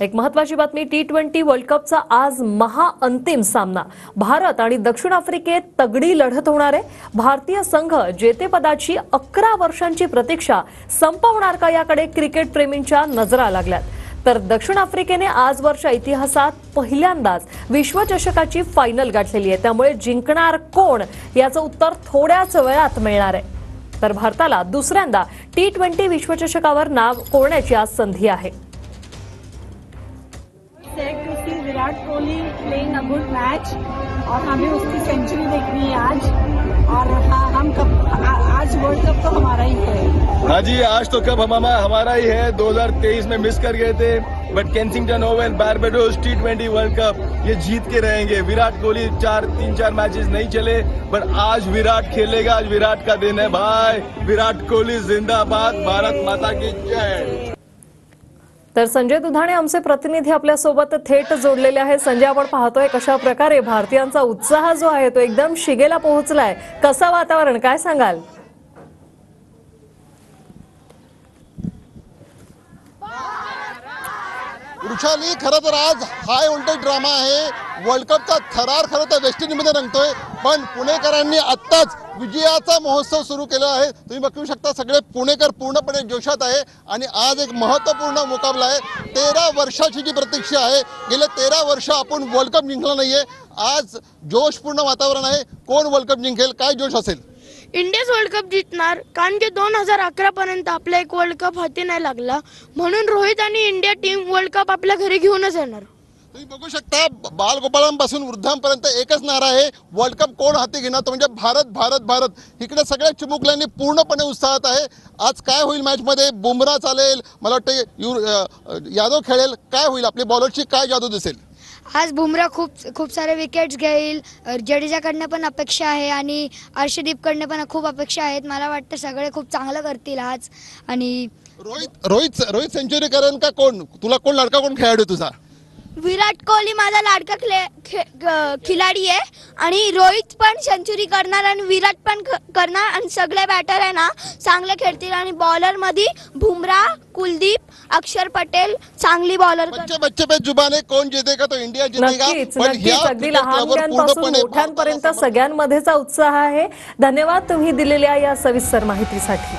एक महत्त्वाची बातमी, T20 वर्ल्ड कपचा आज महाअंतिम सामना भारत आणि दक्षिण आफ्रिकेत तगडी लढत होणार आहे। भारतीय संघ जेतेपदाची 11 वर्षांची प्रतीक्षा संपवणार का याकडे क्रिकेट प्रेमींच्या नजरा लागल्यात। तर दक्षिण आफ्रिकेने आजवरच्या इतिहासात पहिल्यांदाच विश्वचषकाची फायनल गाठलेली आहे, त्यामुळे जिंकणार कोण याचं उत्तर थोड्याच वेळात मिळणार आहे। तर भारताला दुसऱ्यांदा T20 विश्वचषकावर नाव कोरण्याची आज संधी आहे। to see Virat Kohli playing a good match और हमें उसकी सेंचुरी देखनी है आज। और हम कब आज वर्ल्ड कप तो हमारा ही है। हाँ जी, आज तो कप हमारा ही है। 2023 में मिस कर गए थे, but Kensington Oval, Barbados, T20 world cup ये जीत के रहेंगे। विराट कोहली 3-4 मैचेस नहीं चले, बट आज विराट खेलेगा। आज विराट का दिन है भाई। विराट कोहली जिंदाबाद, भारत माता की जय। तर संजय दुधाणे आमचे प्रतिनिधी आपल्या सोबत थेट जोडलेले आहे। संजय, आपण पाहतोय कशा प्रकारे भारतीयांचा उत्साह जो आहे तो एकदम शिगेला पोहोचलाय, कसं वातावरण, काय सांगाल? वृषाली, खरं तर आज हाय व्होल्टेज ड्रामा आहे। वर्ल्ड कपचा थरार खरं तर वेस्ट इंडिजमध्ये रंगतोय, पण पुणेकरांनी आत्ताच विजयाचा महोत्सव सुरू केला आहे। तुम्ही बघू शकता सगळे पुणेकर पूर्णपणे जोशात आहे आणि आज एक महत्त्वपूर्ण मुकाबला आहे। 13 वर्षाची जी प्रतीक्षा आहे, गेले 13 वर्ष आपण वर्ल्ड कप जिंकला नाहीये। आज जोशपूर्ण वातावरण आहे। कोण वर्ल्ड कप जिंकेल, काय जोश असेल? इंडियाच वर्ल्ड कप जिंकणार, कारण की 2011 पर्यंत आपला एक वर्ल्ड कप हाती नाही लागला, म्हणून रोहित आणि इंडिया टीम वर्ल्ड कप आपल्या घरी घेऊनच येणार। तुम्ही बघू शकता बालगोपाळांपासून वृद्धांपर्यंत एकच नारा आहे, वर्ल्ड कप कोण हाती घेणार, तो म्हणजे भारत भारत भारत। इकडे सगळ्या चिमुकल्यांनी पूर्णपणे उत्साहात आहे। आज काय होईल मॅचमध्ये? बुमराह चालेल, मला वाटतं यादव खेळेल, काय होईल? आपली बॉलरची काय जादू दिसेल? आज बुमराह खूप सारे विकेट्स घेईल, जडेजाकडनं पण अपेक्षा आहे आणि अर्शदीपकडनं पण खूप अपेक्षा आहेत। मला वाटतं सगळे खूप चांगलं करतील आज। आणि रोहित सेंचुरी करेल का? कोण तुला, कोण लाडका, कोण खेळाडू तुझा? विराट कोहली माझा लाडका खिलाडी आहे आणि रोहित पण सेंचुरी करणार आणि विराट पण करणार आणि सगळे बॅटर आहे ना चांगले खेळतील। आणि बॉलर मध्ये बुमराह, कुलदीप, अक्षर पटेल चांगली बॉलर। बच्चे पे जुबान है, कौन जीतेगा तो इंडिया जीतेगा। नक्कीच अगदी लहानग्यांपासून मोठ्यांपर्यंत सगळ्यांमध्येचा उत्साह आहे। धन्यवाद तुम्ही दिलेल्या या सविस्तर माहितीसाठी।